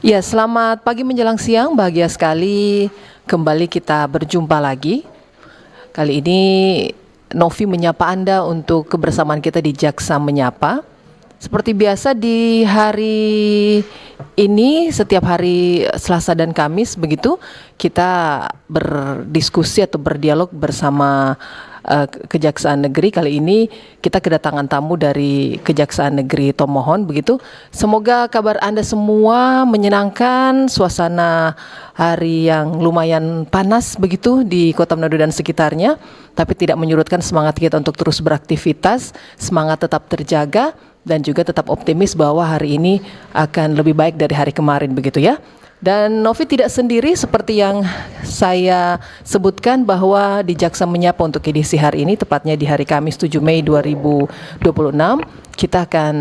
Ya, selamat pagi menjelang siang. Bahagia sekali kembali kita berjumpa lagi. Kali ini Novi menyapa Anda untuk kebersamaan kita di Jaksa Menyapa. Seperti biasa di hari ini, setiap hari Selasa dan Kamis begitu, kita berdiskusi atau berdialog bersama Kejaksaan Negeri. Kali ini kita kedatangan tamu dari Kejaksaan Negeri Tomohon begitu. Semoga kabar Anda semua menyenangkan, suasana hari yang lumayan panas begitu di Kota Manado dan sekitarnya, tapi tidak menyurutkan semangat kita untuk terus beraktivitas, semangat tetap terjaga dan juga tetap optimis bahwa hari ini akan lebih baik dari hari kemarin begitu ya. Dan Novi tidak sendiri seperti yang saya sebutkan bahwa di Jaksa Menyapa untuk edisi hari ini, tepatnya di hari Kamis 7 Mei 2026, kita akan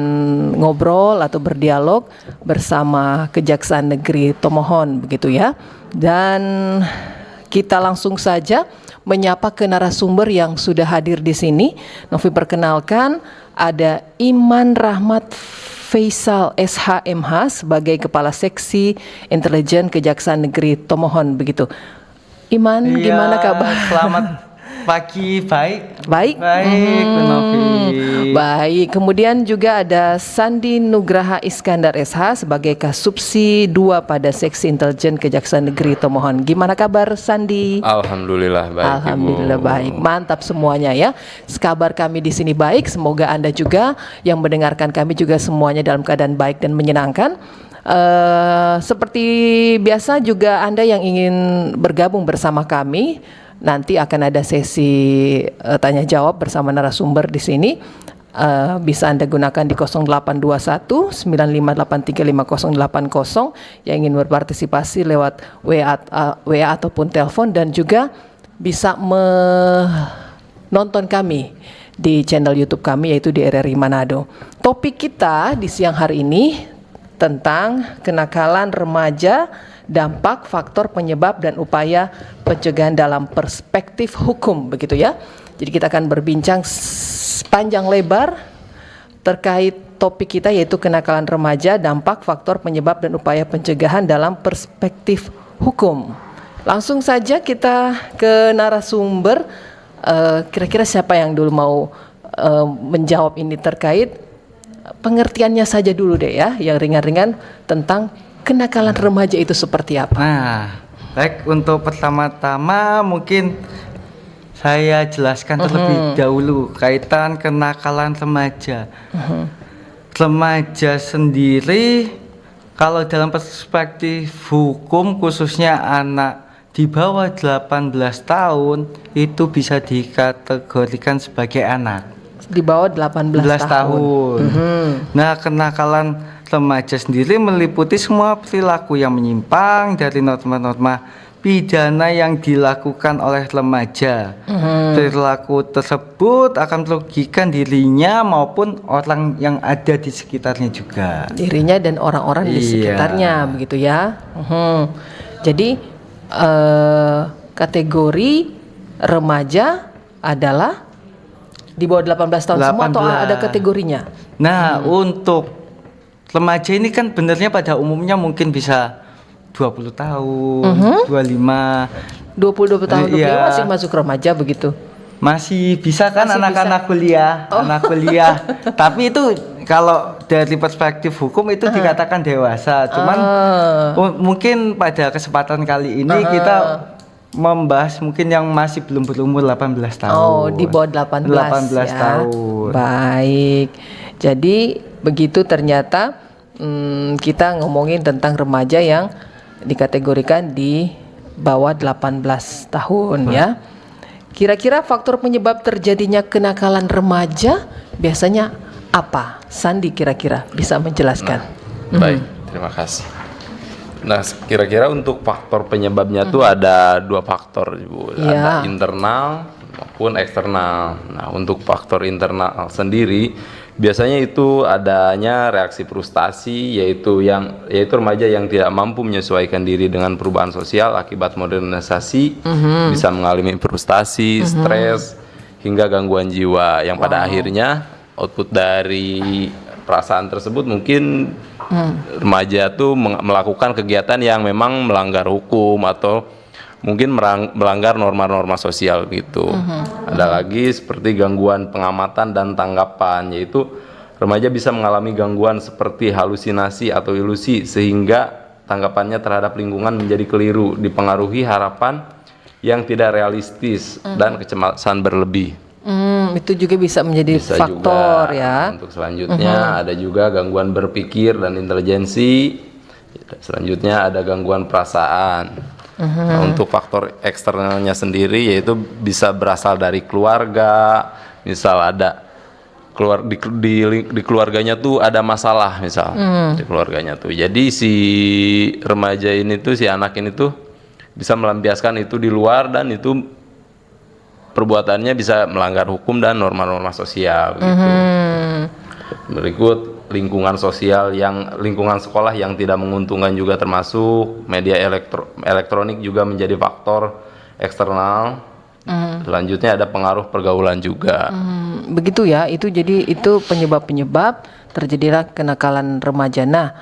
ngobrol atau berdialog bersama Kejaksaan Negeri Tomohon begitu ya. Dan kita langsung saja menyapa ke narasumber yang sudah hadir di sini. Novi perkenalkan, ada Iman Rahmat Faisal SHMH sebagai Kepala Seksi Intelijen Kejaksaan Negeri Tomohon begitu. Iman, gimana kabar? Selamat pagi, baik. Baik. Novi. Baik. Kemudian juga ada Sandi Nugraha Iskandar SH sebagai Kasubsi 2 pada Seksi Intelijen Kejaksaan Negeri Tomohon. Gimana kabar Sandi? Alhamdulillah baik. Alhamdulillah Ibu. baik, mantap semuanya ya. Kabar kami di sini baik. Semoga Anda juga yang mendengarkan kami juga semuanya dalam keadaan baik dan menyenangkan. Seperti biasa juga Anda yang ingin bergabung bersama kami, nanti akan ada sesi tanya jawab bersama narasumber di sini. Bisa Anda gunakan di 0821 9583 5080 yang ingin berpartisipasi lewat WA ataupun telepon, dan juga bisa menonton kami di channel YouTube kami yaitu di RRI Manado. Topik kita di siang hari ini tentang kenakalan remaja, dampak, faktor penyebab dan upaya pencegahan dalam perspektif hukum begitu ya. Jadi kita akan berbincang panjang lebar terkait topik kita yaitu kenakalan remaja, dampak, faktor penyebab dan upaya pencegahan dalam perspektif hukum. Langsung saja kita ke narasumber. Kira-kira siapa yang dulu mau menjawab ini terkait pengertiannya saja dulu deh ya, yang ringan-ringan tentang kenakalan remaja itu seperti apa. Nah, baik, untuk pertama-tama mungkin saya jelaskan terlebih dahulu kaitan kenakalan remaja. Remaja sendiri kalau dalam perspektif hukum khususnya anak di bawah 18 tahun itu bisa dikategorikan sebagai anak. Di bawah 18 tahun. Nah, kenakalan remaja sendiri meliputi semua perilaku yang menyimpang dari norma-norma pidana yang dilakukan oleh remaja. Perilaku tersebut akan merugikan dirinya maupun orang yang ada di sekitarnya juga. Dirinya dan orang-orang di sekitarnya begitu ya. Jadi kategori remaja adalah di bawah 18 tahun 18. Semua atau ada kategorinya? Nah, untuk remaja ini kan benernya pada umumnya mungkin bisa 20 tahun, 20 tahun iya. Masih masuk remaja begitu. Masih bisa kan Masih anak-anak kuliah, anak kuliah. Tapi itu kalau dari perspektif hukum itu dikatakan dewasa. Cuman mungkin pada kesempatan kali ini kita membahas mungkin yang masih belum berumur 18 tahun. Oh, di bawah 18 ya. tahun. Baik. Jadi begitu ternyata kita ngomongin tentang remaja yang dikategorikan di bawah 18 tahun ya. Kira-kira faktor penyebab terjadinya kenakalan remaja biasanya apa? Sandi kira-kira bisa menjelaskan. Baik, terima kasih. Nah, kira-kira untuk faktor penyebabnya tuh ada 2 faktor, Ibu. Ada internal maupun eksternal. Nah, untuk faktor internal sendiri biasanya itu adanya reaksi frustasi, yaitu remaja yang tidak mampu menyesuaikan diri dengan perubahan sosial akibat modernisasi, bisa mengalami frustasi, stres, hingga gangguan jiwa yang pada akhirnya output dari perasaan tersebut mungkin remaja tuh melakukan kegiatan yang memang melanggar hukum atau mungkin melanggar norma-norma sosial gitu. Ada lagi seperti gangguan pengamatan dan tanggapan, yaitu remaja bisa mengalami gangguan seperti halusinasi atau ilusi sehingga tanggapannya terhadap lingkungan menjadi keliru, dipengaruhi harapan yang tidak realistis dan kecemasan berlebih. Itu juga bisa menjadi Bisa faktor juga. ya. Untuk selanjutnya ada juga gangguan berpikir dan intelijensi. Selanjutnya ada gangguan perasaan. Nah, untuk faktor eksternalnya sendiri yaitu bisa berasal dari keluarga, misal ada di keluarganya tuh ada masalah misal di keluarganya tuh. Jadi si remaja ini tuh, si anak ini tuh bisa melampiaskan itu di luar dan itu perbuatannya bisa melanggar hukum dan norma-norma sosial gitu. Berikut lingkungan sosial lingkungan sekolah yang tidak menguntungkan juga termasuk media elektronik juga menjadi faktor eksternal. Selanjutnya ada pengaruh pergaulan juga. Begitu ya, itu jadi itu penyebab-penyebab terjadilah kenakalan remaja. Nah,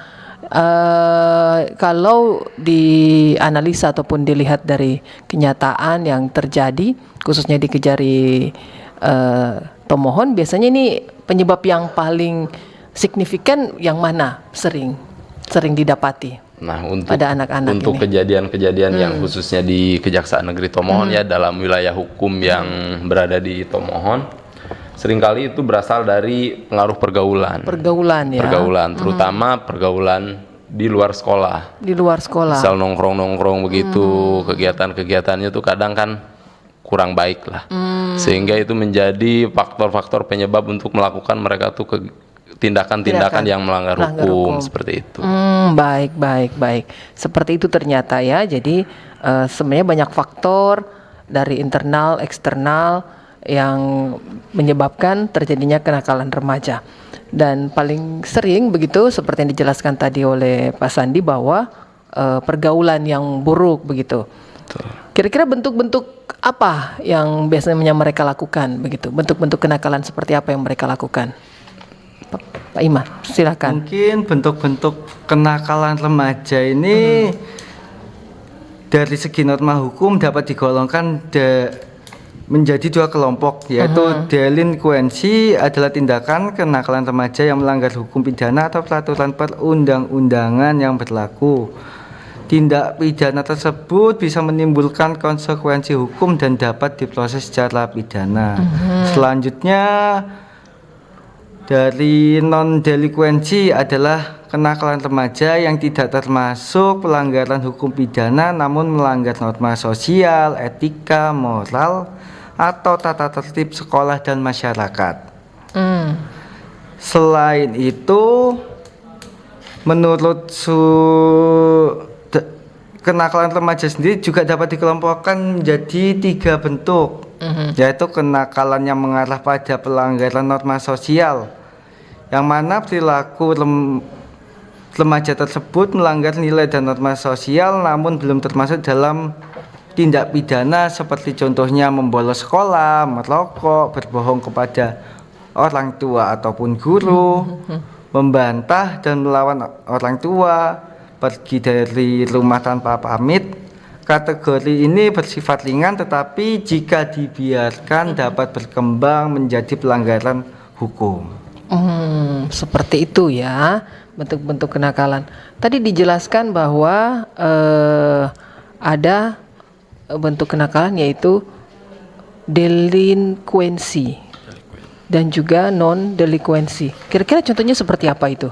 kalau dianalisa ataupun dilihat dari kenyataan yang terjadi, khususnya di Kejari pemohon, biasanya ini penyebab yang paling signifikan yang mana sering didapati? Nah, pada anak-anak untuk ini. kejadian-kejadian yang khususnya di Kejaksaan Negeri Tomohon ya, dalam wilayah hukum yang berada di Tomohon, seringkali itu berasal dari pengaruh pergaulan. Pergaulan ya. Pergaulan, terutama pergaulan di luar sekolah. Di luar sekolah. Misal nongkrong-nongkrong begitu, kegiatan-kegiatannya tuh kadang kan kurang baik lah. Sehingga itu menjadi faktor-faktor penyebab untuk melakukan mereka tuh tindakan-tindakan yang melanggar hukum seperti itu. Baik. Seperti itu ternyata ya. Jadi sebenarnya banyak faktor dari internal, eksternal yang menyebabkan terjadinya kenakalan remaja. Dan paling sering begitu seperti yang dijelaskan tadi oleh Pak Sandi bahwa pergaulan yang buruk begitu. Kira-kira bentuk-bentuk apa yang biasanya mereka lakukan begitu? Bentuk-bentuk kenakalan seperti apa yang mereka lakukan? Pak Ima, silakan. Mungkin bentuk-bentuk kenakalan remaja ini dari segi norma hukum dapat digolongkan menjadi dua kelompok, yaitu delinkuensi adalah tindakan kenakalan remaja yang melanggar hukum pidana atau peraturan perundang-undangan yang berlaku. Tindak pidana tersebut bisa menimbulkan konsekuensi hukum dan dapat diproses secara pidana. Selanjutnya dari non-delikuensi adalah kenakalan remaja yang tidak termasuk pelanggaran hukum pidana namun melanggar norma sosial, etika, moral, atau tata tertib sekolah dan masyarakat. Selain itu, menurut kenakalan remaja sendiri juga dapat dikelompokkan menjadi 3 bentuk, yaitu kenakalan yang mengarah pada pelanggaran norma sosial, yang mana perilaku remaja tersebut melanggar nilai dan norma sosial namun belum termasuk dalam tindak pidana, seperti contohnya membolos sekolah, merokok, berbohong kepada orang tua ataupun guru, membantah dan melawan orang tua, pergi dari rumah tanpa pamit. Kategori ini bersifat ringan tetapi jika dibiarkan dapat berkembang menjadi pelanggaran hukum. Seperti itu ya bentuk-bentuk kenakalan. Tadi dijelaskan bahwa ada bentuk kenakalan yaitu delinkuensi dan juga non-delinkuensi. Kira-kira contohnya seperti apa itu?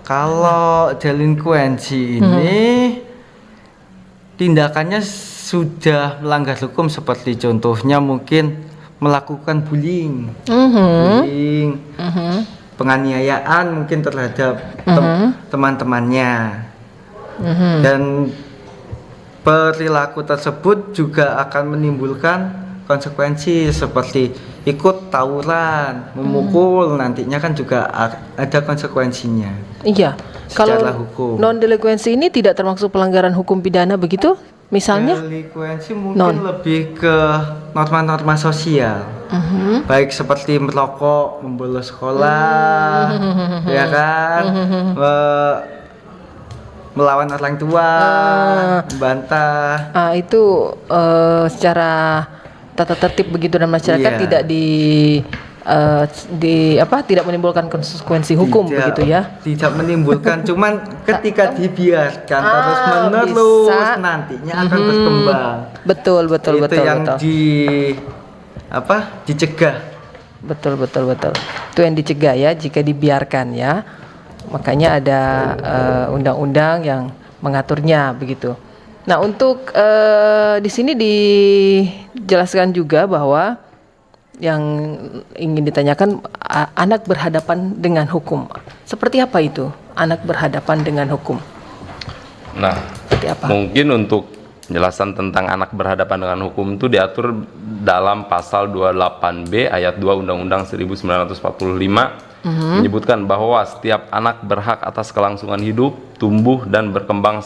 Kalau delinkuensi ini tindakannya sudah melanggar hukum, seperti contohnya mungkin melakukan bullying, penganiayaan mungkin terhadap teman-temannya, dan perilaku tersebut juga akan menimbulkan konsekuensi seperti ikut tawuran, memukul, nantinya kan juga ada konsekuensinya. Iya. Secara Kalau hukum. non-delinkuensi ini tidak termasuk pelanggaran hukum pidana begitu? Misalnya? Delinkuensi mungkin lebih ke norma-norma sosial. Baik seperti merokok, membolos sekolah, ya kan, melawan orang tua, membantah. Itu secara tata tertib begitu dan masyarakat Iya. tidak menimbulkan konsekuensi hukum begitu ya. Tidak menimbulkan, cuman ketika dibiarkan terus menerus bisa. nantinya akan berkembang. Betul. Itu yang dicegah. Betul. Itu yang dicegah ya jika dibiarkan ya. Makanya ada undang-undang yang mengaturnya begitu. Nah, untuk di sini dijelaskan juga bahwa yang ingin ditanyakan anak berhadapan dengan hukum. Seperti apa itu? Anak berhadapan dengan hukum. Nah, Seperti apa? mungkin untuk penjelasan tentang anak berhadapan dengan hukum itu diatur dalam pasal 28B ayat 2 Undang-Undang 1945 menyebutkan bahwa setiap anak berhak atas kelangsungan hidup, tumbuh dan berkembang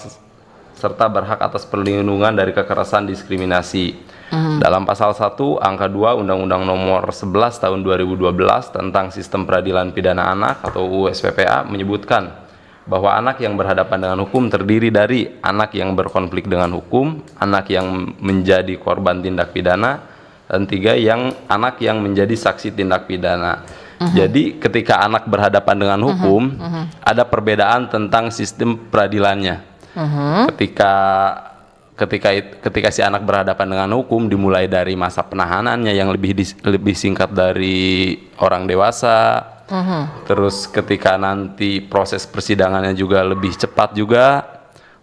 serta berhak atas perlindungan dari kekerasan diskriminasi. Dalam pasal 1 angka 2 Undang-Undang nomor 11 tahun 2012 tentang sistem peradilan pidana anak atau USPPA menyebutkan bahwa anak yang berhadapan dengan hukum terdiri dari anak yang berkonflik dengan hukum, anak yang menjadi korban tindak pidana, dan 3 anak yang menjadi saksi tindak pidana. Jadi ketika anak berhadapan dengan hukum, ada perbedaan tentang sistem peradilannya. Ketika si anak berhadapan dengan hukum dimulai dari masa penahanannya yang lebih singkat dari orang dewasa. Terus ketika nanti proses persidangannya juga lebih cepat juga.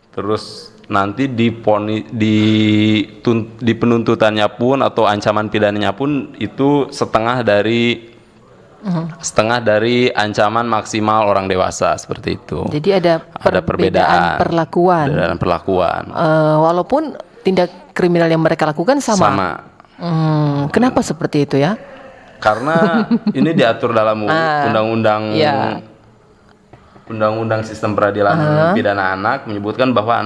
Terus nanti di penuntutannya pun atau ancaman pidananya pun itu setengah dari ancaman maksimal orang dewasa, seperti itu. Jadi ada perbedaan perlakuan. Perbedaan perlakuan. Walaupun tindak kriminal yang mereka lakukan sama. Kenapa seperti itu ya? Karena ini diatur dalam undang-undang Ya. Undang-Undang Sistem Peradilan Pidana Anak menyebutkan bahwa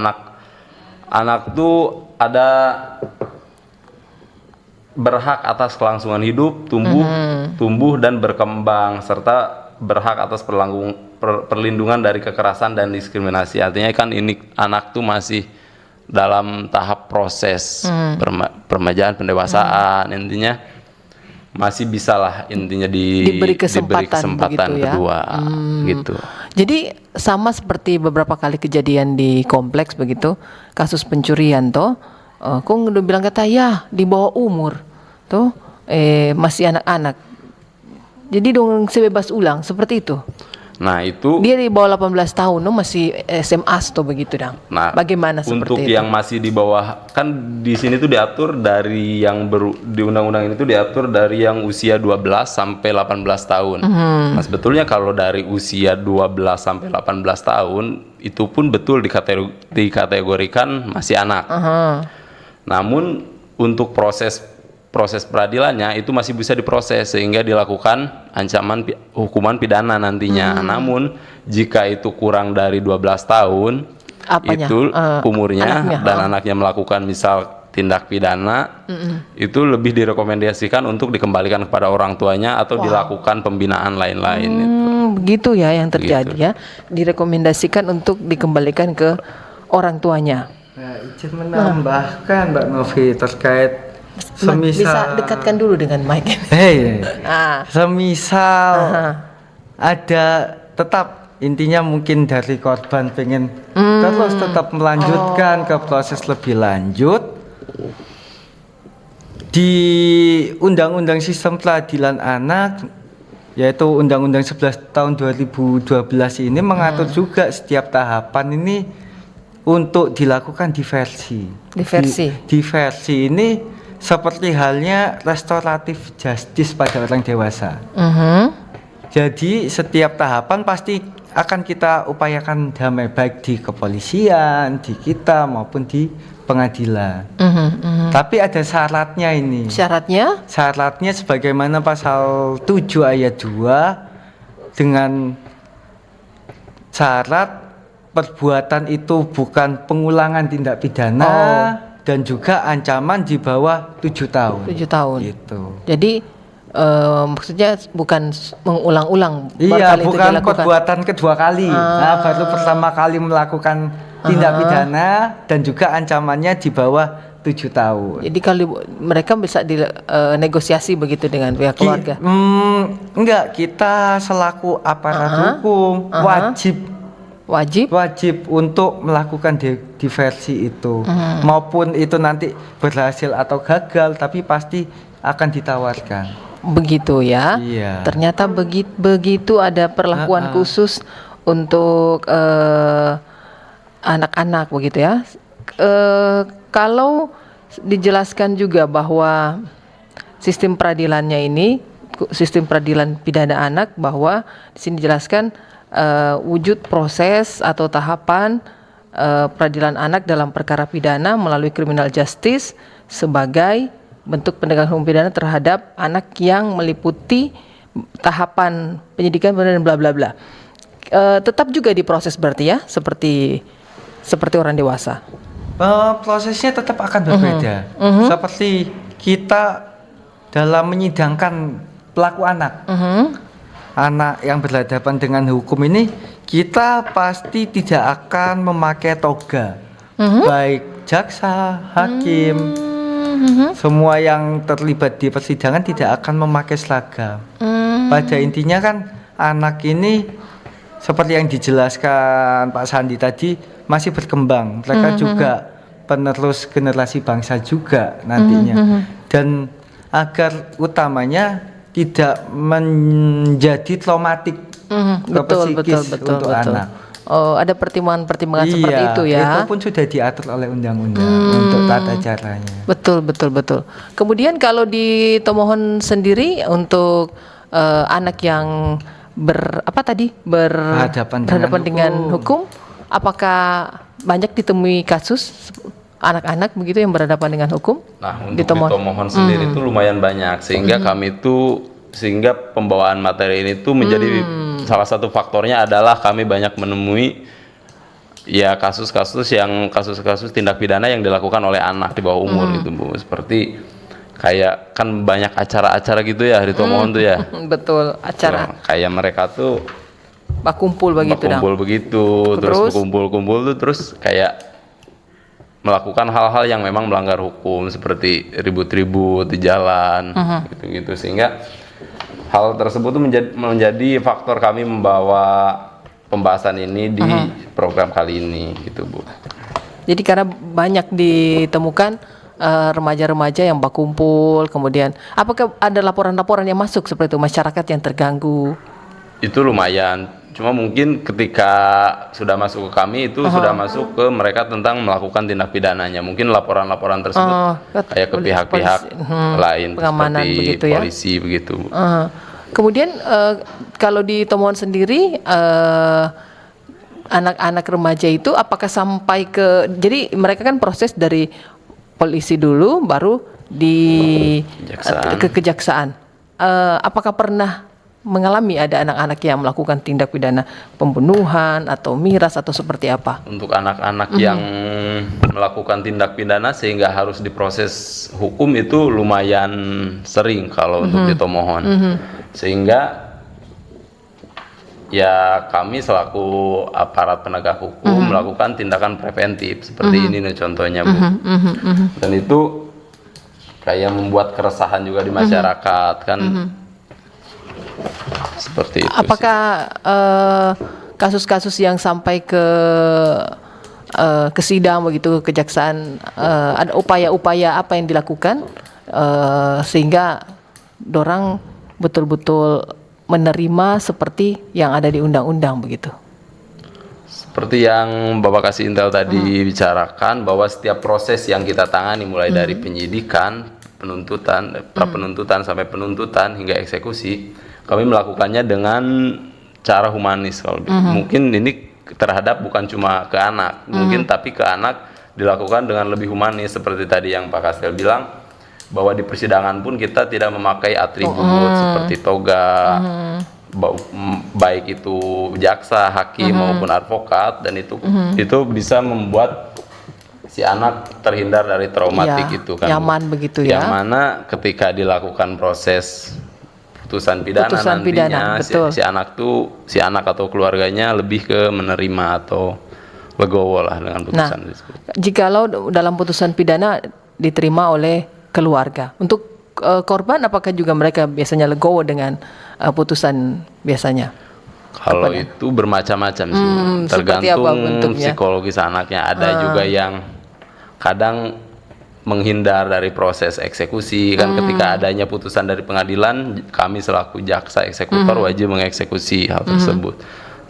anak itu ada berhak atas kelangsungan hidup, tumbuh dan berkembang serta berhak atas perlindungan dari kekerasan dan diskriminasi. Artinya kan ini anak tuh masih dalam tahap proses peremajaan pendewasaan, intinya masih bisalah intinya diberi kesempatan begitu ya? kedua gitu. Jadi sama seperti beberapa kali kejadian di kompleks begitu, kasus pencurian toh, kok udah bilang kata ya di bawah umur tuh, masih anak-anak. Jadi dong sebebas ulang seperti itu. Nah itu Dia di bawah 18 tahun, no, masih SMA tuh begitu dong. Nah, bagaimana untuk seperti itu? yang masih di bawah, kan di sini tuh diatur dari di undang-undang ini tuh diatur dari yang usia 12 sampai 18 tahun. Nah, sebetulnya kalau dari usia 12 sampai 18 tahun itu pun betul dikategorikan masih anak. Namun untuk proses peradilannya itu masih bisa diproses sehingga dilakukan hukuman pidana nantinya. Namun jika itu kurang dari 12 tahun itu umurnya dan anaknya melakukan misal tindak pidana, itu lebih direkomendasikan untuk dikembalikan kepada orang tuanya atau dilakukan pembinaan lain-lain. Begitu ya yang terjadi ya, direkomendasikan untuk dikembalikan ke orang tuanya. Nah, izin menambahkan Mbak Novi terkait Bisa dekatkan dulu dengan mic. Semisal ada tetap intinya mungkin dari korban pengen terus tetap melanjutkan ke proses lebih lanjut di Undang-Undang Sistem Peradilan Anak, yaitu Undang-Undang 11 tahun 2012 ini mengatur juga setiap tahapan ini untuk dilakukan diversi. Diversi ini seperti halnya restoratif justice pada orang dewasa. Jadi setiap tahapan pasti akan kita upayakan damai, baik di kepolisian, di kita maupun di pengadilan. Tapi ada syaratnya ini. Syaratnya? Syaratnya sebagaimana pasal 7 ayat 2 dengan syarat perbuatan itu bukan pengulangan tindak pidana dan juga ancaman di bawah 7 tahun. 7 tahun. Gitu. Jadi maksudnya bukan mengulang-ulang. Iya, berkali itu bukan dilakukan. perbuatan kedua kali. Nah, baru pertama kali melakukan tindak pidana dan juga ancamannya di bawah 7 tahun. Jadi kalau mereka bisa negosiasi begitu dengan pihak keluarga. Enggak, kita selaku aparat hukum wajib untuk melakukan diversi itu. Maupun itu nanti berhasil atau gagal, tapi pasti akan ditawarkan. Begitu ya. Iya. Ternyata begitu ada perlakuan khusus untuk anak-anak begitu ya. Kalau dijelaskan juga bahwa sistem peradilannya ini, sistem peradilan pidana anak, bahwa di sini dijelaskan wujud proses atau tahapan peradilan anak dalam perkara pidana melalui criminal justice sebagai bentuk penegakan hukum pidana terhadap anak yang meliputi tahapan penyidikan dan bla bla bla. Tetap juga diproses berarti ya, seperti orang dewasa. Prosesnya tetap akan berbeda. Seperti kita dalam menyidangkan pelaku anak. Anak yang berhadapan dengan hukum ini, kita pasti tidak akan memakai toga. Baik jaksa, hakim, semua yang terlibat di persidangan tidak akan memakai seragam. Pada intinya kan anak ini seperti yang dijelaskan Pak Sandi tadi masih berkembang. Mereka juga penerus generasi bangsa juga nantinya. Dan agar utamanya tidak menjadi traumatik ke psikis untuk anak. Oh, ada pertimbangan-pertimbangan seperti itu ya. Itu pun sudah diatur oleh undang-undang untuk tata caranya. Betul. Kemudian kalau di Tomohon sendiri untuk anak yang berhadapan dengan hukum, apakah banyak ditemui kasus anak-anak begitu yang berhadapan dengan hukum? Nah, untuk di Tomohon sendiri itu lumayan banyak, sehingga sehingga pembawaan materi ini tuh menjadi salah satu faktornya adalah kami banyak menemui ya kasus-kasus tindak pidana yang dilakukan oleh anak di bawah umur gitu Bu. Seperti kayak kan banyak acara-acara gitu ya di Tomohon tuh ya. Betul, acara. Kayak mereka tuh Bakumpul begitu. Terus kumpul-kumpul tuh terus kayak melakukan hal-hal yang memang melanggar hukum seperti ribut-ribut di jalan gitu-gitu, sehingga hal tersebut tuh menjadi faktor kami membawa pembahasan ini di program kali ini gitu Bu. Jadi karena banyak ditemukan remaja-remaja yang berkumpul, kemudian apakah ada laporan-laporan yang masuk seperti itu, masyarakat yang terganggu? Itu lumayan, cuma mungkin ketika sudah masuk ke kami itu sudah masuk ke mereka tentang melakukan tindak pidananya. Mungkin laporan-laporan tersebut kayak ke pihak-pihak lain pengamanan seperti begitu ya? polisi begitu. Kemudian kalau di Tomohon sendiri anak-anak remaja itu apakah sampai jadi mereka kan proses dari polisi dulu baru ke kejaksaan. Apakah pernah mengalami ada anak-anak yang melakukan tindak pidana pembunuhan atau miras atau seperti apa? Untuk anak-anak yang melakukan tindak pidana sehingga harus diproses hukum itu lumayan sering kalau untuk di Tomohon. Sehingga ya kami selaku aparat penegak hukum melakukan tindakan preventif seperti ini nih contohnya Bu. Dan itu kayak membuat keresahan juga di masyarakat kan. Seperti itu. Apakah kasus-kasus yang sampai ke sidang begitu kejaksaan ada upaya-upaya apa yang dilakukan sehingga dorang betul-betul menerima seperti yang ada di undang-undang begitu? Seperti yang Bapak kasih intel tadi bicarakan bahwa setiap proses yang kita tangani mulai dari penyidikan, penuntutan, prapenuntutan sampai penuntutan hingga eksekusi, kami melakukannya dengan cara humanis. Kalau mungkin ini terhadap bukan cuma ke anak, mungkin tapi ke anak dilakukan dengan lebih humanis seperti tadi yang Pak Kastel bilang bahwa di persidangan pun kita tidak memakai atribut seperti toga, baik itu jaksa, hakim maupun advokat, dan itu bisa membuat si anak terhindar dari traumatik itu kan. Nyaman begitu ya. Yang mana ketika dilakukan proses putusan pidana nantinya si anak atau keluarganya lebih ke menerima atau legowo lah dengan putusan tersebut. Jikalau dalam putusan pidana diterima oleh keluarga, untuk korban apakah juga mereka biasanya legowo dengan putusan biasanya? Kalau itu bermacam-macam sih, tergantung psikologis anaknya. Ada juga yang kadang menghindar dari proses eksekusi kan. Ketika adanya putusan dari pengadilan, kami selaku jaksa eksekutor wajib mengeksekusi hal tersebut.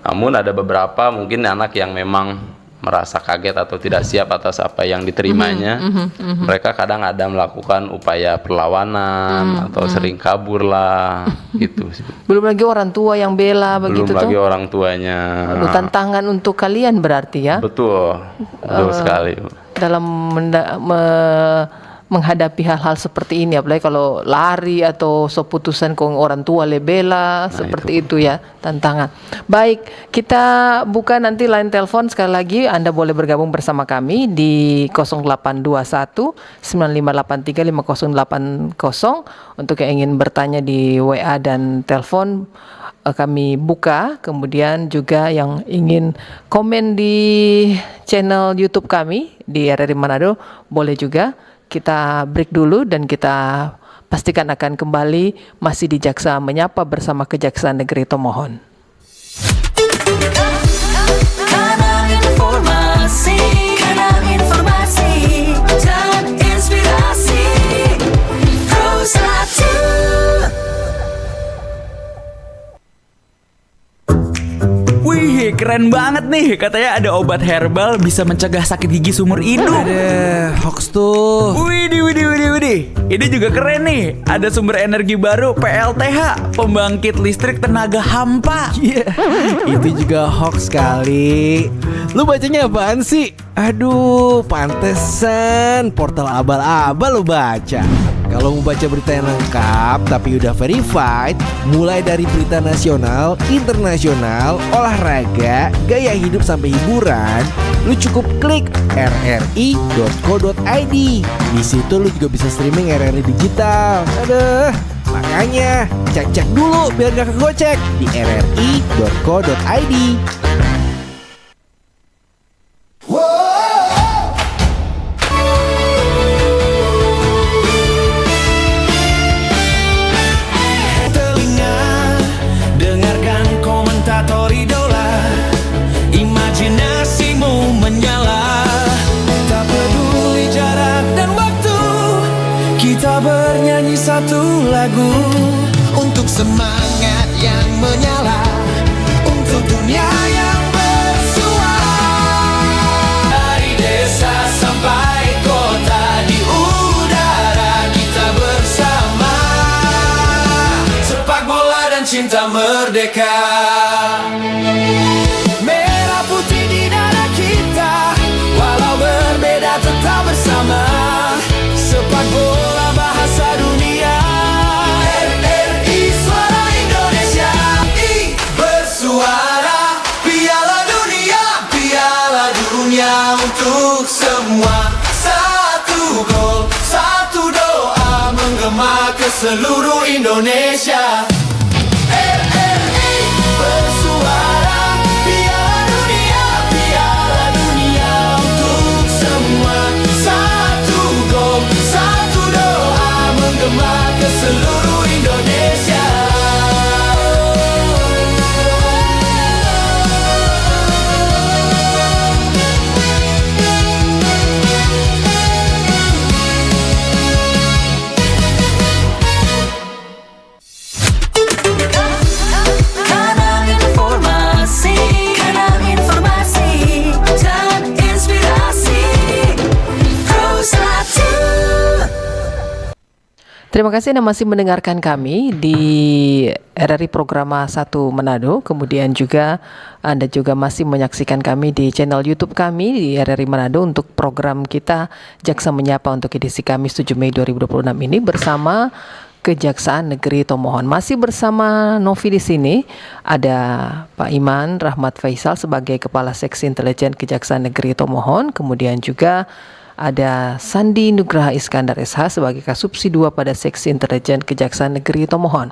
Namun ada beberapa mungkin anak yang memang merasa kaget atau tidak siap atas apa yang diterimanya. Mereka kadang ada melakukan upaya perlawanan atau sering kabur lah gitu. Belum lagi orang tua yang bela begitu tuh. Belum lagi orang tuanya. Tantangan untuk kalian berarti ya. Betul sekali. Dalam menghadapi hal-hal seperti ini, apalagi kalau lari atau putusan kong orang tua lebela seperti itu ya, tantangan. Baik, kita buka nanti line telepon sekali lagi. Anda boleh bergabung bersama kami di 0821 9583 5080 untuk yang ingin bertanya di WA dan telepon. Kami buka, kemudian juga yang ingin komen di channel YouTube kami di RRI Manado boleh juga. Kita break dulu dan kita pastikan akan kembali masih di Jaksa Menyapa bersama Kejaksaan Negeri Tomohon. Kanal informasi dan inspirasi Pro 1. Wih, keren banget nih. Katanya ada obat herbal bisa mencegah sakit gigi seumur hidup. Ada hoax tuh. Widih. Ini juga keren nih. Ada sumber energi baru PLTH, pembangkit listrik tenaga hampa. Iya, itu juga hoax kali. Lu bacanya apaan sih? Aduh, pantesan portal abal-abal lu baca. Kalau mau baca berita yang lengkap tapi udah verified, mulai dari berita nasional, internasional, olahraga, gaya hidup sampai hiburan, lu cukup klik rri.co.id. Di situ lu juga bisa streaming RRI digital. Aduh, makanya cek-cek dulu biar gak kegocek di rri.co.id. Bernyanyi satu lagu untuk semangat yang menyala, untuk dunia yang bersuara. Dari desa sampai kota, di udara kita bersama. Sepak bola dan cinta merdeka. Merah putih di dada kita, walau berbeda tetap bersama. Sepak bola bahasa dunia, RRI suara Indonesia. Bersuara Piala Dunia untuk semua. Satu gol, satu doa menggema ke seluruh Indonesia. RRI bersuara Piala Dunia untuk semua. Satu gol, satu doa menggema ke seluruh Indonesia. Kanal informasi dan inspirasi Pro 1. Terima kasih Anda masih mendengarkan kami di RRI Programa 1 Manado. Kemudian juga Anda juga masih menyaksikan kami di channel YouTube kami di RRI Manado untuk program kita Jaksa Menyapa untuk edisi Kamis 7 Mei 2026 ini bersama Kejaksaan Negeri Tomohon. Masih bersama Novi di sini ada Pak Iman Rahmat Faisal sebagai Kepala Seksi Intelijen Kejaksaan Negeri Tomohon, kemudian juga ada Sandi Nugraha Iskandar SH sebagai Kasubsi 2 pada Seksi Intelijen Kejaksaan Negeri Tomohon.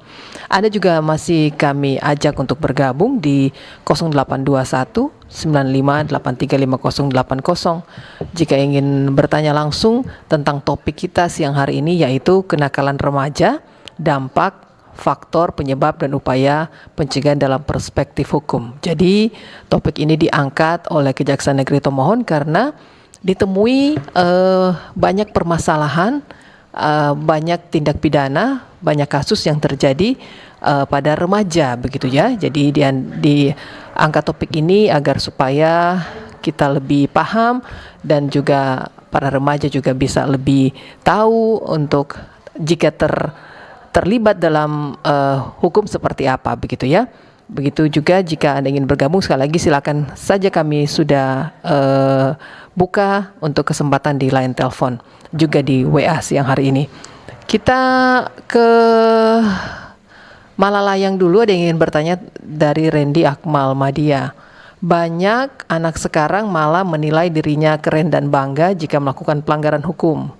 Anda juga masih kami ajak untuk bergabung di 0821 95835080 jika ingin bertanya langsung tentang topik kita siang hari ini, yaitu kenakalan remaja, dampak, faktor, penyebab, dan upaya pencegahan dalam perspektif hukum. Jadi topik ini diangkat oleh Kejaksaan Negeri Tomohon karena ditemui banyak permasalahan, banyak tindak pidana, banyak kasus yang terjadi pada remaja, begitu ya. Jadi diangkat topik ini agar supaya kita lebih paham dan juga para remaja juga bisa lebih tahu untuk jika terlibat dalam hukum seperti apa, begitu ya. Begitu juga jika Anda ingin bergabung, sekali lagi silakan saja, kami sudah buka untuk kesempatan di line telepon, juga di WA siang hari ini. Kita ke Malalayang dulu, ada yang ingin bertanya dari Randy Akmal Madia. Banyak anak sekarang malah menilai dirinya keren dan bangga jika melakukan pelanggaran hukum.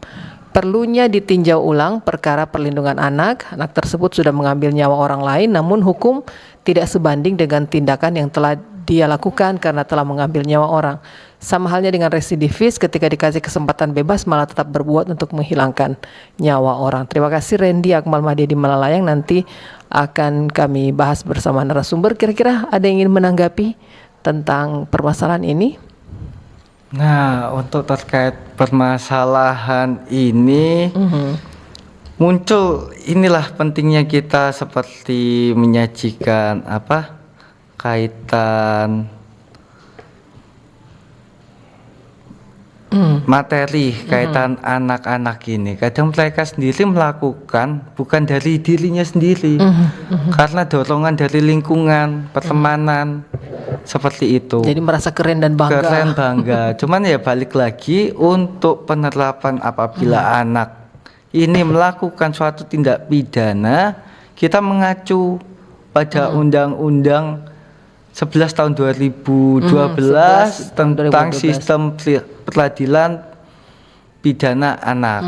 Perlunya ditinjau ulang perkara perlindungan anak. Anak tersebut sudah mengambil nyawa orang lain, namun hukum tidak sebanding dengan tindakan yang telah dia lakukan karena telah mengambil nyawa orang. Sama halnya dengan residivis, ketika dikasih kesempatan bebas malah tetap berbuat untuk menghilangkan nyawa orang. Terima kasih Randy Akmal Madia di Malalayang. Nanti akan kami bahas bersama narasumber. Kira-kira ada yang ingin menanggapi tentang permasalahan ini? Nah, untuk terkait permasalahan ini muncul, inilah pentingnya kita seperti menyajikan kaitan materi kaitan anak-anak ini. Kadang mereka sendiri melakukan bukan dari dirinya sendiri, karena dorongan dari lingkungan, pertemanan, seperti itu. Jadi merasa keren dan bangga. Keren, bangga. Cuman ya balik lagi untuk penerapan apabila anak ini melakukan suatu tindak pidana, kita mengacu pada Undang-Undang 11 tahun 2012 tentang 2012. sistem peradilan pidana anak.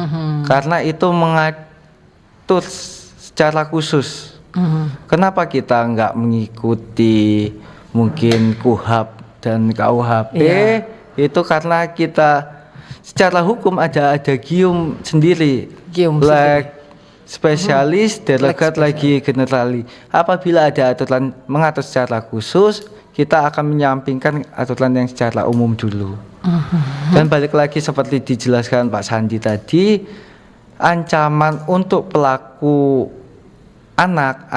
Karena itu mengatur secara khusus. Kenapa kita nggak mengikuti mungkin KUHP dan KUHP? Itu karena kita secara hukum ada gium sendiri, spesialis, delegat, lagi generali. Apabila ada aturan mengatur secara khusus, kita akan menyampingkan aturan yang secara umum dulu. Dan balik lagi seperti dijelaskan Pak Sandi tadi, ancaman untuk pelaku anak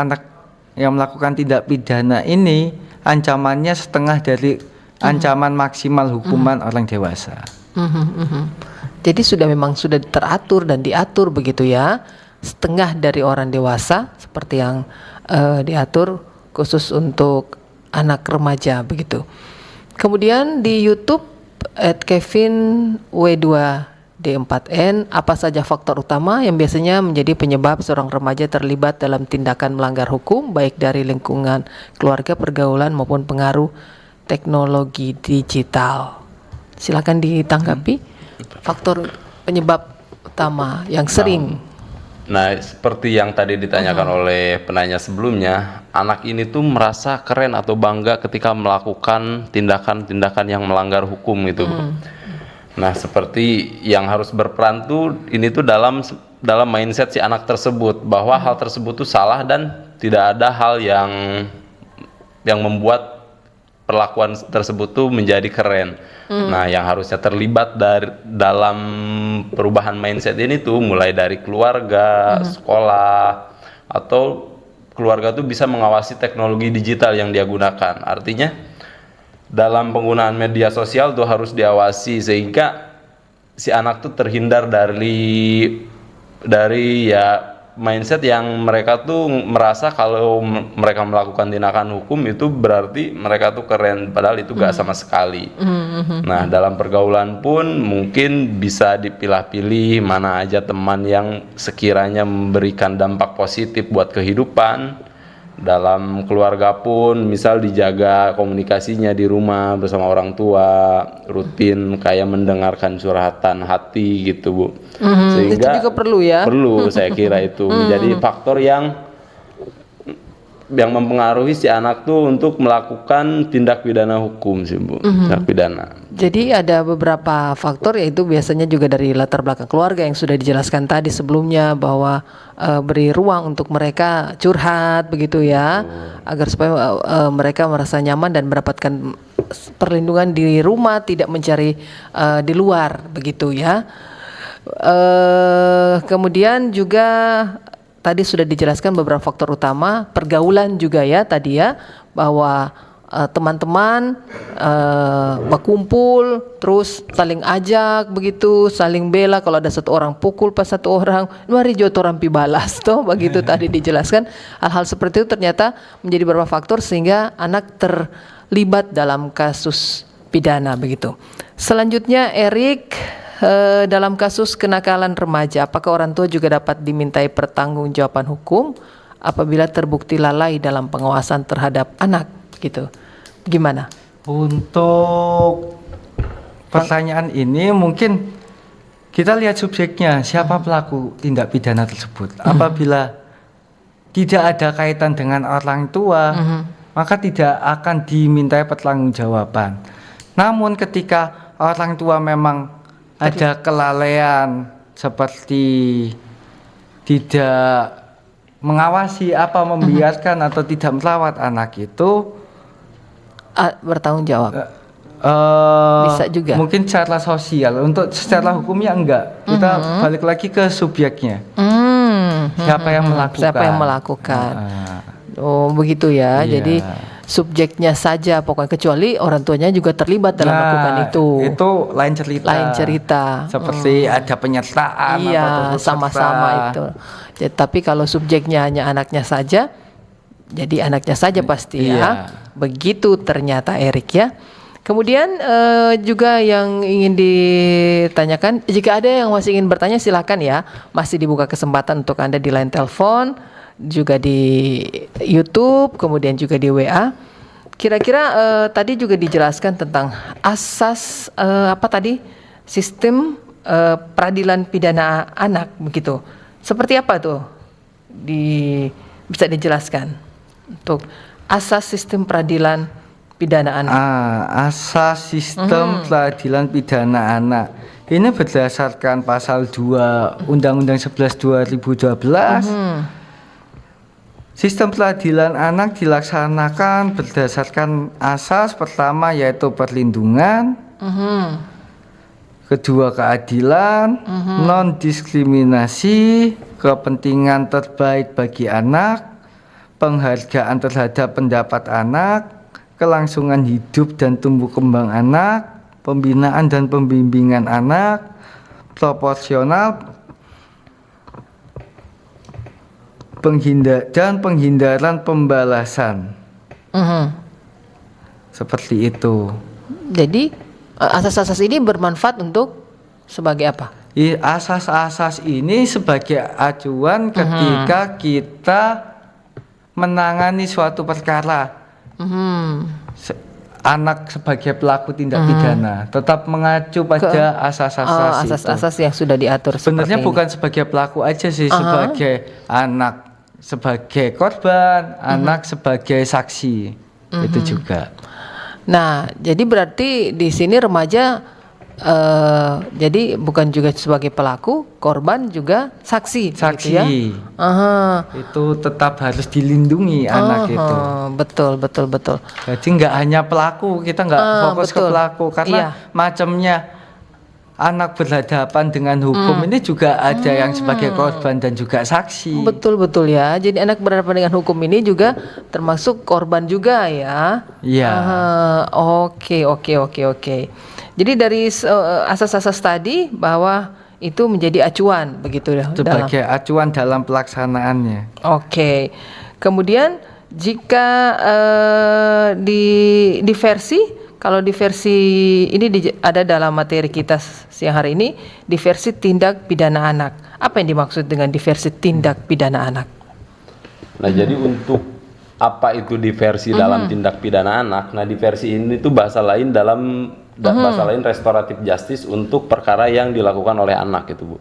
yang melakukan tindak pidana ini, ancamannya setengah dari ancaman maksimal hukuman orang dewasa. Jadi memang sudah teratur dan diatur, begitu ya, setengah dari orang dewasa seperti yang diatur khusus untuk anak remaja, begitu. Kemudian di YouTube @Kevin W2D4N, apa saja faktor utama yang biasanya menjadi penyebab seorang remaja terlibat dalam tindakan melanggar hukum, baik dari lingkungan keluarga, pergaulan maupun pengaruh teknologi digital? Silakan ditanggapi. Faktor penyebab utama yang sering. Nah, seperti yang tadi ditanyakan oleh penanya sebelumnya, anak ini tuh merasa keren atau bangga ketika melakukan tindakan-tindakan yang melanggar hukum gitu. Nah, seperti yang harus berperan tuh ini tuh dalam mindset si anak tersebut, bahwa hal tersebut tuh salah dan tidak ada hal yang membuat perlakuan tersebut tuh menjadi keren. Nah, yang harusnya terlibat dalam perubahan mindset ini tuh mulai dari keluarga, sekolah, atau keluarga tuh bisa mengawasi teknologi digital yang dia gunakan. Artinya dalam penggunaan media sosial tuh harus diawasi sehingga si anak tuh terhindar dari ya mindset yang mereka tuh merasa kalau mereka melakukan tindakan hukum itu berarti mereka tuh keren, padahal itu gak sama sekali. Nah, dalam pergaulan pun mungkin bisa dipilah-pilih mana aja teman yang sekiranya memberikan dampak positif buat kehidupan. Dalam keluarga pun misal dijaga komunikasinya di rumah bersama orang tua, rutin kayak mendengarkan curhatan hati gitu, Bu. Itu juga perlu ya. Perlu, saya kira itu menjadi faktor yang mempengaruhi si anak tuh untuk melakukan tindak pidana hukum sih, Bu. Tindak pidana. Jadi ada beberapa faktor, yaitu biasanya juga dari latar belakang keluarga yang sudah dijelaskan tadi sebelumnya, bahwa beri ruang untuk mereka curhat begitu ya, agar supaya mereka merasa nyaman dan mendapatkan perlindungan di rumah, tidak mencari di luar begitu ya. Kemudian juga tadi sudah dijelaskan beberapa faktor utama, pergaulan juga ya tadi ya, bahwa teman-teman berkumpul terus saling ajak begitu, saling bela, kalau ada satu orang pukul pas satu orang, mari joto rampi balas toh begitu tadi dijelaskan. Hal-hal seperti itu ternyata menjadi beberapa faktor sehingga anak terlibat dalam kasus pidana begitu. Selanjutnya Erik, dalam kasus kenakalan remaja, apakah orang tua juga dapat dimintai pertanggungjawaban hukum apabila terbukti lalai dalam pengawasan terhadap anak gitu? Gimana? Untuk pertanyaan ini mungkin kita lihat subjeknya, siapa pelaku tindak pidana tersebut. Apabila tidak ada kaitan dengan orang tua, maka tidak akan dimintai pertanggungjawaban. Namun ketika orang tua memang ada kelalaian seperti tidak mengawasi membiarkan atau tidak merawat anak itu, bertanggung jawab. Bisa juga. Mungkin secara sosial, untuk secara hukumnya enggak. Kita balik lagi ke subjeknya. Siapa yang melakukan? Siapa yang melakukan? Oh begitu ya. Iya. Jadi subjeknya saja pokoknya, kecuali orang tuanya juga terlibat dalam melakukan itu. Itu lain cerita. Lain cerita. Seperti ada penyertaan. Iya, atau turut sama-sama serta. itu. Jadi, tapi kalau subjeknya hanya anaknya saja, jadi anaknya saja pasti Iya. ya. Begitu ternyata Erik ya. Kemudian juga yang ingin ditanyakan, jika ada yang masih ingin bertanya silakan ya, masih dibuka kesempatan untuk Anda di line telepon, juga di YouTube, kemudian juga di WA. Kira-kira tadi juga dijelaskan tentang asas sistem peradilan pidana anak begitu. Seperti apa tuh? Bisa dijelaskan untuk asas sistem peradilan pidana anak. Asas sistem peradilan pidana anak. Ini berdasarkan pasal 2 Undang-Undang 11 2012. Sistem peradilan anak dilaksanakan berdasarkan asas pertama yaitu perlindungan, kedua keadilan, non-diskriminasi, kepentingan terbaik bagi anak, penghargaan terhadap pendapat anak, kelangsungan hidup dan tumbuh kembang anak, pembinaan dan pembimbingan anak, proporsional, dan penghindaran pembalasan. Seperti itu. Jadi asas-asas ini bermanfaat untuk sebagai apa? Asas-asas ini sebagai acuan ketika kita menangani suatu perkara. Anak sebagai pelaku tindak pidana tetap mengacu pada asas-asas itu. Asas-asas yang sudah diatur. Sebenarnya seperti bukan sebagai pelaku aja sih, sebagai anak, sebagai korban, anak sebagai saksi, itu juga. Nah, jadi berarti di sini remaja jadi bukan juga sebagai pelaku, korban juga saksi. Saksi, gitu ya? itu tetap harus dilindungi anak itu. Betul. Jadi nggak hanya pelaku, kita nggak fokus ke betul. pelaku karena Iya. macamnya anak berhadapan dengan hukum ini juga ada yang sebagai korban dan juga saksi. Betul ya. Jadi anak berhadapan dengan hukum ini juga termasuk korban juga ya. Iya. Oke. Jadi dari asas-asas tadi bahwa itu menjadi acuan begitu ya dalam. Sebagai acuan dalam pelaksanaannya. Oke. Kemudian jika di versi, kalau di versi ini ada dalam materi kita siang hari ini, di versi tindak pidana anak. Apa yang dimaksud dengan di versi tindak pidana anak? Nah, jadi untuk apa itu diversi dalam tindak pidana anak? Nah, diversi ini tuh bahasa lain dalam bahasa lain restoratif justice untuk perkara yang dilakukan oleh anak itu, Bu.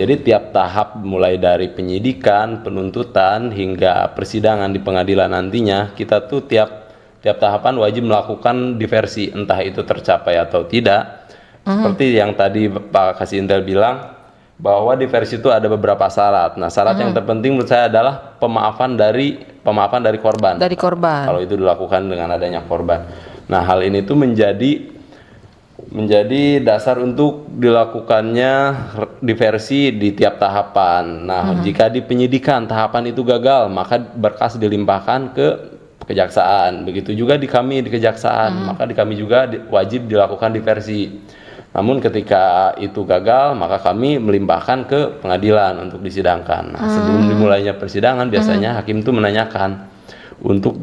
Jadi tiap tahap mulai dari penyidikan, penuntutan hingga persidangan di pengadilan nantinya, kita tuh tiap tahapan wajib melakukan diversi, entah itu tercapai atau tidak. Seperti yang tadi Pak Kasintel bilang, bahwa diversi itu ada beberapa syarat. Nah, syarat yang terpenting menurut saya adalah pemaafan dari korban. Dari korban. Kalau itu dilakukan dengan adanya korban. Nah, hal ini tuh menjadi dasar untuk dilakukannya diversi di tiap tahapan. Nah, jika di penyidikan tahapan itu gagal, maka berkas dilimpahkan ke kejaksaan. Begitu juga di kejaksaan, maka di kami juga wajib dilakukan diversi. Namun ketika itu gagal, maka kami melimpahkan ke pengadilan untuk disidangkan. Nah, sebelum dimulainya persidangan, biasanya hakim itu menanyakan untuk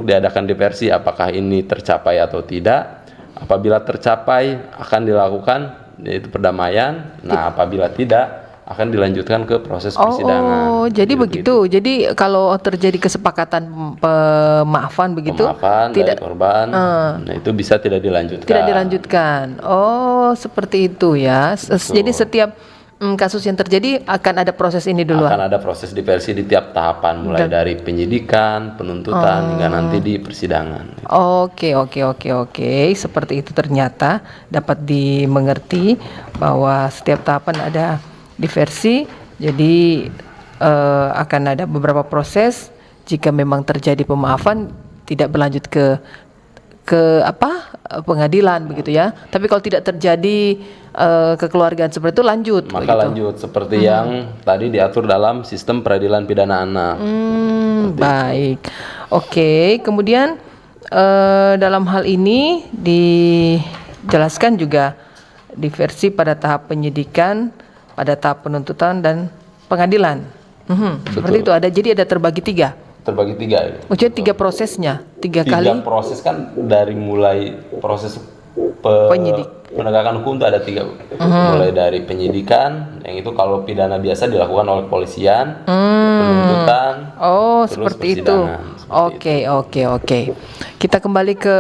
diadakan diversi, apakah ini tercapai atau tidak. Apabila tercapai, akan dilakukan yaitu perdamaian. Nah, apabila tidak, akan dilanjutkan ke proses persidangan. Oh, jadi begitu. Jadi kalau terjadi kesepakatan pemaafan begitu, Pemaafan dari korban, nah itu bisa tidak dilanjutkan. tidak dilanjutkan. Oh, seperti itu ya. Jadi setiap kasus yang terjadi akan ada proses ini dulu. Akan ada proses diversi di tiap tahapan, mulai dari penyidikan, penuntutan hingga nanti di persidangan. Oke. Seperti itu ternyata dapat dimengerti bahwa setiap tahapan ada diversi. Jadi akan ada beberapa proses. Jika memang terjadi pemaafan, tidak berlanjut ke pengadilan begitu ya. Tapi kalau tidak terjadi kekeluargaan seperti itu, lanjut. Maka begitu. lanjut seperti yang tadi diatur dalam sistem peradilan pidana anak. Baik. Oke. Kemudian dalam hal ini dijelaskan juga diversi pada tahap penyidikan, pada tahap penuntutan dan pengadilan. Seperti itu ada. Jadi ada terbagi tiga. Terbagi tiga. Maksudnya tiga prosesnya, tiga Tiga kali. proses kan, dari mulai proses penegakan hukum itu ada tiga, Bu. Mulai dari penyidikan, yang itu kalau pidana biasa dilakukan oleh kepolisian, penuntutan, Oh, terus seperti itu. persidangan. Seperti Oke. Kita kembali ke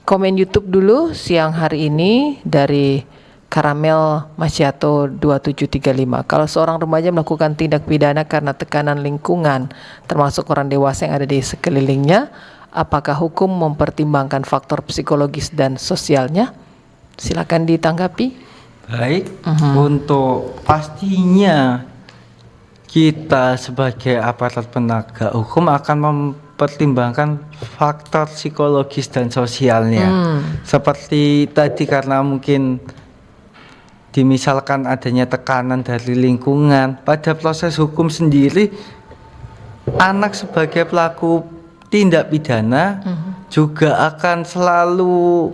komen YouTube dulu siang hari ini dari Karamel Masyato 2735. Kalau seorang remaja melakukan tindak pidana karena tekanan lingkungan, termasuk orang dewasa yang ada di sekelilingnya, apakah hukum mempertimbangkan faktor psikologis dan sosialnya? Silakan ditanggapi. Baik, untuk pastinya kita sebagai aparat penegak hukum akan mempertimbangkan faktor psikologis dan sosialnya. Seperti tadi, karena mungkin dimisalkan adanya tekanan dari lingkungan, pada proses hukum sendiri anak sebagai pelaku tindak pidana juga akan selalu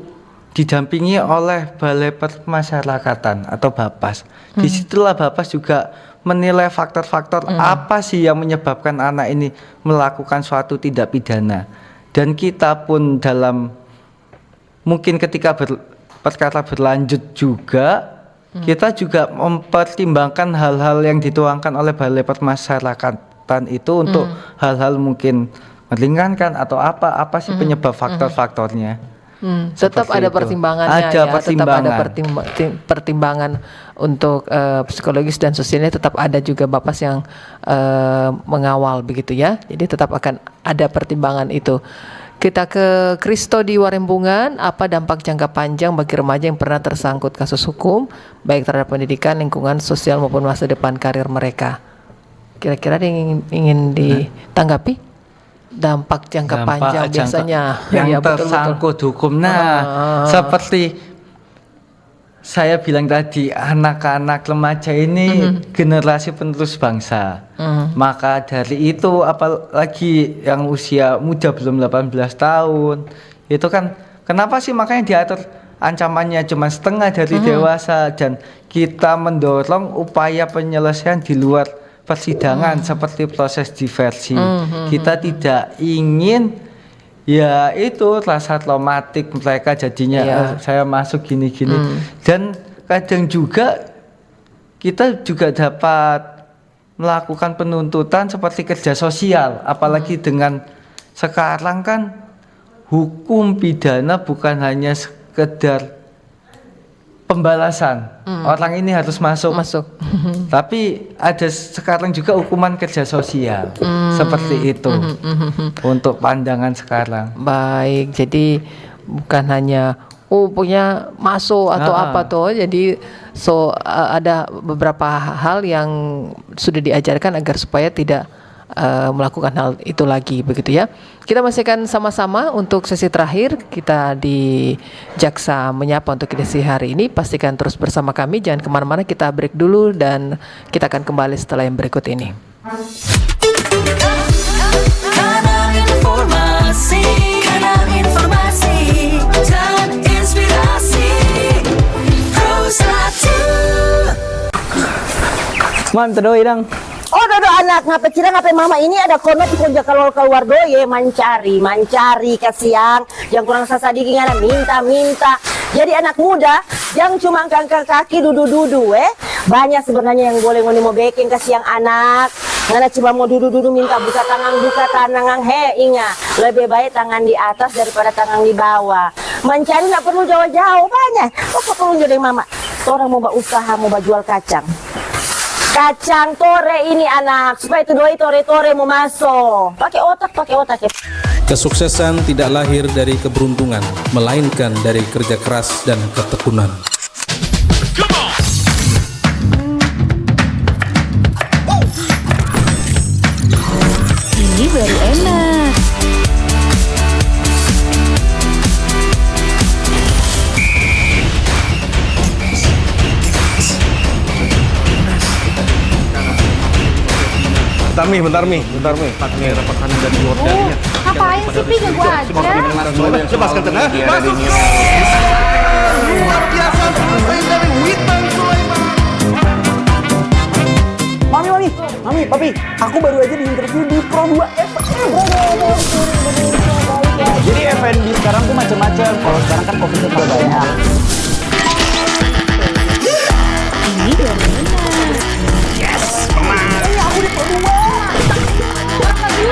didampingi oleh Balai Permasyarakatan atau Bapas. Disitulah Bapas juga menilai faktor-faktor apa sih yang menyebabkan anak ini melakukan suatu tindak pidana. Dan kita pun dalam mungkin ketika perkara berlanjut juga, kita juga mempertimbangkan hal-hal yang dituangkan oleh Balai Permasyarakatan itu untuk hal-hal mungkin meringankan atau apa sih penyebab faktor-faktornya. Tetap Seperti ada itu. pertimbangannya Ada ya. pertimbangan. Tetap ada pertimbangan untuk psikologis dan sosialnya, tetap ada juga Bapas yang mengawal begitu ya. Jadi tetap akan ada pertimbangan itu. Kita ke Kristo di Warembungan. Apa dampak jangka panjang bagi remaja yang pernah tersangkut kasus hukum, baik terhadap pendidikan, lingkungan, sosial maupun masa depan karir mereka? Kira-kira ada yang ingin ditanggapi? Dampak jangka panjang biasanya yang ya, betul-betul. tersangkut hukum. Nah, seperti saya bilang tadi, anak-anak remaja ini generasi penerus bangsa. Maka dari itu, apalagi yang usia muda belum 18 tahun, itu kan kenapa sih makanya diatur ancamannya cuma setengah dari dewasa dan kita mendorong upaya penyelesaian di luar persidangan seperti proses diversi. Kita tidak ingin ya itu rasa traumatik mereka jadinya saya masuk gini-gini dan kadang juga kita juga dapat melakukan penuntutan seperti kerja sosial, apalagi dengan sekarang kan hukum pidana bukan hanya sekedar pembalasan, orang ini harus masuk, tapi ada sekarang juga hukuman kerja sosial, seperti itu untuk pandangan sekarang. Baik, jadi bukan hanya punya masuk atau apa tuh, jadi ada beberapa hal yang sudah diajarkan agar supaya tidak melakukan hal itu lagi, begitu ya. Kita masih akan sama-sama untuk sesi terakhir kita di Jaksa Menyapa untuk edisi hari ini. Pastikan terus bersama kami, jangan kemana-mana, kita break dulu dan kita akan kembali setelah yang berikut ini. Kanal informasi dan inspirasi Pros 1. Mam, terdoi dong. Oh, dodo anak ngapa cira ngapa mama ini ada kono di kunja kalau keluar doye mancari kasiang yang kurang sasadiki ngana minta. Jadi anak muda yang cuma angkat kaki dudu banyak sebenarnya yang boleh ngoni mau baking kasiang anak. Ngana cuma mau dudu minta buka tangan ingat lebih baik tangan di atas daripada tangan di bawah. Mencari nggak perlu jauh-jauh banyak. Apa perlu jadi mama? Orang mau usaha mau jual kacang tore ini anak supaya itu doi tore mau masuk pakai otak ya. Kesuksesan tidak lahir dari keberuntungan, melainkan dari kerja keras dan ketekunan. Ini baru enak. Bentar mi. Ini ada makanan dari luar jarinya. Ngapain sih, Pi? Ganggu aja. Lepaskan tengah. Masuk. Luar biasa selesai dari Witan Sulaiman. Mami, papi, aku baru aja diinterview di Pro 2 FM. Jadi F&B sekarang tuh macam-macam. Kalau sekarang kan COVID-nya udah banyak. Ini baru enak. Aku di Pro 2. Tapi,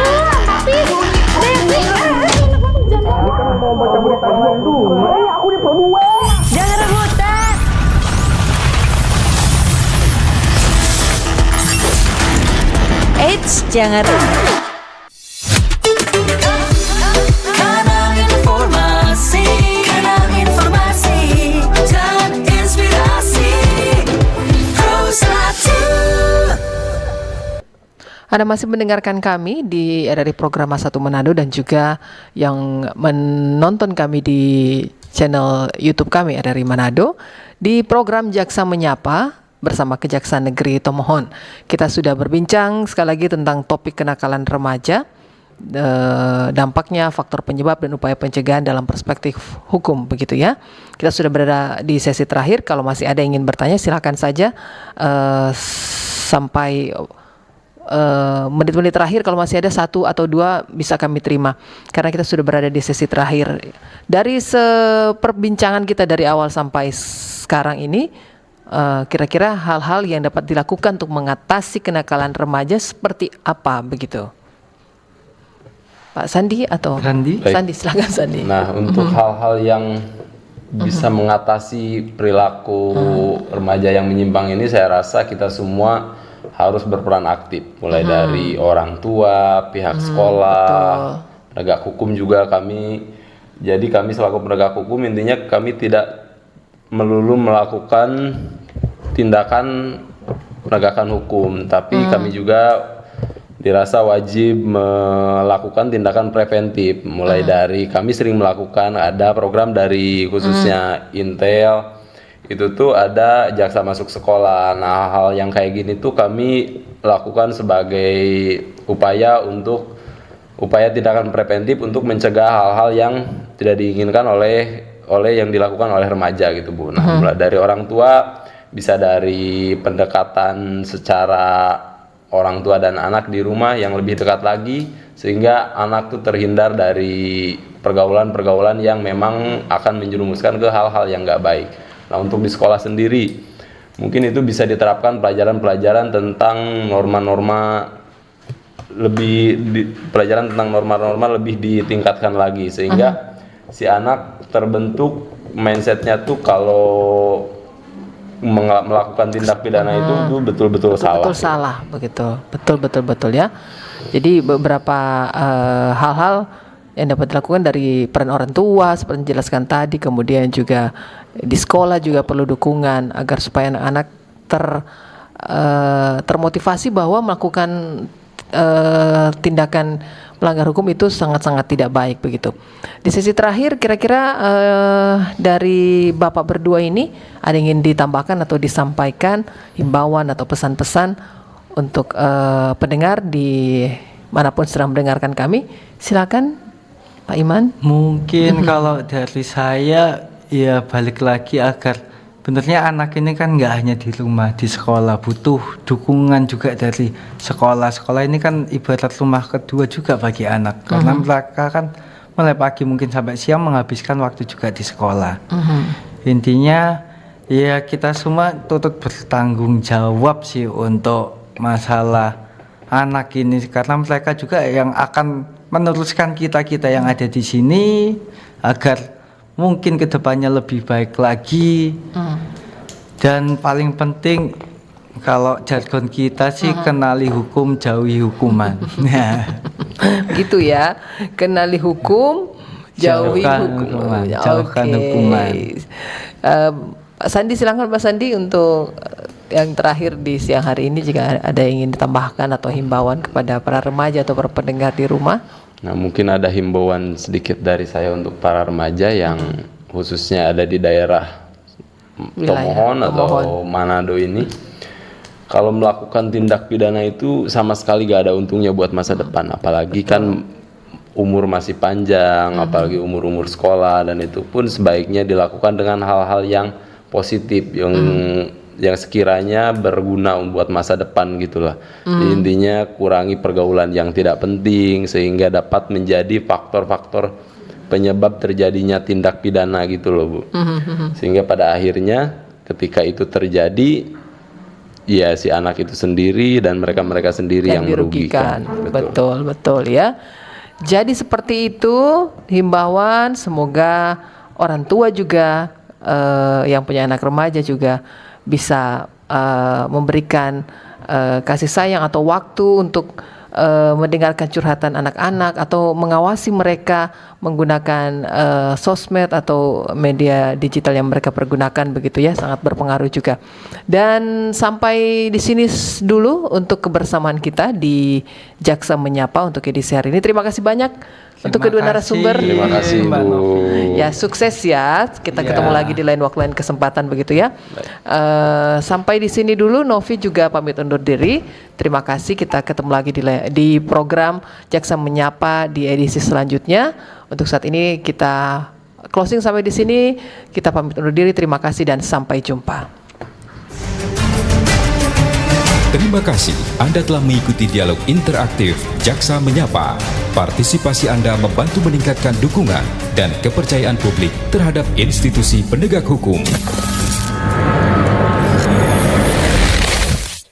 Mau baca berita dulu. Aku di Pro 2. jangan rebutan. Eits, jangan rebutan. Kanal informasi dan inspirasi Pros 1. Anda masih mendengarkan kami di RRI Program 1 Manado dan juga yang menonton kami di channel YouTube kami RRI Manado di program Jaksa Menyapa bersama Kejaksaan Negeri Tomohon. Kita sudah berbincang sekali lagi tentang topik kenakalan remaja, dampaknya, faktor penyebab dan upaya pencegahan dalam perspektif hukum, begitu ya. Kita sudah berada di sesi terakhir. Kalau masih ada yang ingin bertanya silakan saja sampai menit-menit terakhir. Kalau masih ada 1 atau 2 bisa kami terima karena kita sudah berada di sesi terakhir. Dari perbincangan kita dari awal sampai sekarang ini, kira-kira hal-hal yang dapat dilakukan untuk mengatasi kenakalan remaja seperti apa, begitu Pak Sandi atau Sandi? Sandi, silakan Sandi. Nah, untuk hal-hal yang bisa mengatasi perilaku remaja yang menyimpang ini, saya rasa kita semua harus berperan aktif, mulai dari orang tua, pihak sekolah, penegak hukum juga kami. Jadi kami selaku penegak hukum intinya kami tidak melulu melakukan tindakan penegakan hukum, tapi kami juga dirasa wajib melakukan tindakan preventif, mulai dari kami sering melakukan, ada program dari khususnya Intel itu tuh ada jaksa masuk sekolah. Nah, hal yang kayak gini tuh kami lakukan sebagai upaya tindakan preventif untuk mencegah hal-hal yang tidak diinginkan oleh yang dilakukan oleh remaja gitu Bu. Nah, mulai dari orang tua, bisa dari pendekatan secara orang tua dan anak di rumah yang lebih dekat lagi, sehingga anak tuh terhindar dari pergaulan-pergaulan yang memang akan menjerumuskan ke hal-hal yang nggak baik. Nah, untuk di sekolah sendiri, mungkin itu bisa diterapkan pelajaran-pelajaran tentang norma-norma pelajaran tentang norma-norma lebih ditingkatkan lagi, sehingga si anak terbentuk mindsetnya tuh kalau melakukan tindak pidana itu betul-betul salah. Betul salah, betul ya. Jadi beberapa hal-hal yang dapat dilakukan dari peran orang tua seperti dijelaskan tadi, kemudian juga di sekolah juga perlu dukungan agar supaya anak-anak termotivasi bahwa melakukan tindakan melanggar hukum itu sangat-sangat tidak baik begitu. Di sesi terakhir kira-kira dari Bapak berdua ini ada yang ingin ditambahkan atau disampaikan himbauan atau pesan-pesan untuk pendengar di manapun sedang mendengarkan kami? Silakan Pak Iman. Mungkin kalau dari saya ya balik lagi agar benernya anak ini kan nggak hanya di rumah, di sekolah, butuh dukungan juga dari sekolah. Sekolah ini kan ibarat rumah kedua juga bagi anak, karena mereka kan mulai pagi mungkin sampai siang menghabiskan waktu juga di sekolah. Intinya ya kita semua turut bertanggung jawab sih untuk masalah anak ini, karena mereka juga yang akan meneruskan kita-kita yang ada di sini agar mungkin kedepannya lebih baik lagi. Dan paling penting kalau jargon kita sih kenali hukum, jauhi hukuman. Gitu ya, kenali hukum, jauhi hukuman. Jauhkan hukuman. Pak Sandi, silakan Pak Sandi untuk yang terakhir di siang hari ini, jika ada yang ingin ditambahkan atau himbauan kepada para remaja atau para pendengar di rumah. Nah, mungkin ada himbauan sedikit dari saya untuk para remaja yang khususnya ada di daerah Tomohon atau Manado ini. Kalau melakukan tindak pidana itu sama sekali gak ada untungnya buat masa depan, apalagi kan umur masih panjang, apalagi umur-umur sekolah, dan itu pun sebaiknya dilakukan dengan hal-hal yang positif, yang sekiranya berguna buat masa depan gitulah. Intinya kurangi pergaulan yang tidak penting sehingga dapat menjadi faktor-faktor penyebab terjadinya tindak pidana gitu loh Bu. Sehingga pada akhirnya ketika itu terjadi, ya si anak itu sendiri dan mereka sendiri yang merugikan. Betul ya. Jadi seperti itu himbauan, semoga orang tua juga yang punya anak remaja juga bisa memberikan kasih sayang atau waktu untuk mendengarkan curhatan anak-anak atau mengawasi mereka menggunakan sosmed atau media digital yang mereka pergunakan begitu ya, sangat berpengaruh juga. Dan sampai di sini dulu untuk kebersamaan kita di Jaksa Menyapa untuk edisi hari ini. Terima kasih banyak untuk kedua narasumber. Terima kasih Bu. Ya, sukses ya. Kita ketemu lagi di lain waktu, lain kesempatan begitu ya. Sampai di sini dulu, Novi juga pamit undur diri. Terima kasih, kita ketemu lagi di program Jaksa Menyapa di edisi selanjutnya. Untuk saat ini kita closing sampai di sini. Kita pamit undur diri. Terima kasih dan sampai jumpa. Terima kasih Anda telah mengikuti dialog interaktif Jaksa Menyapa. Partisipasi Anda membantu meningkatkan dukungan dan kepercayaan publik terhadap institusi penegak hukum.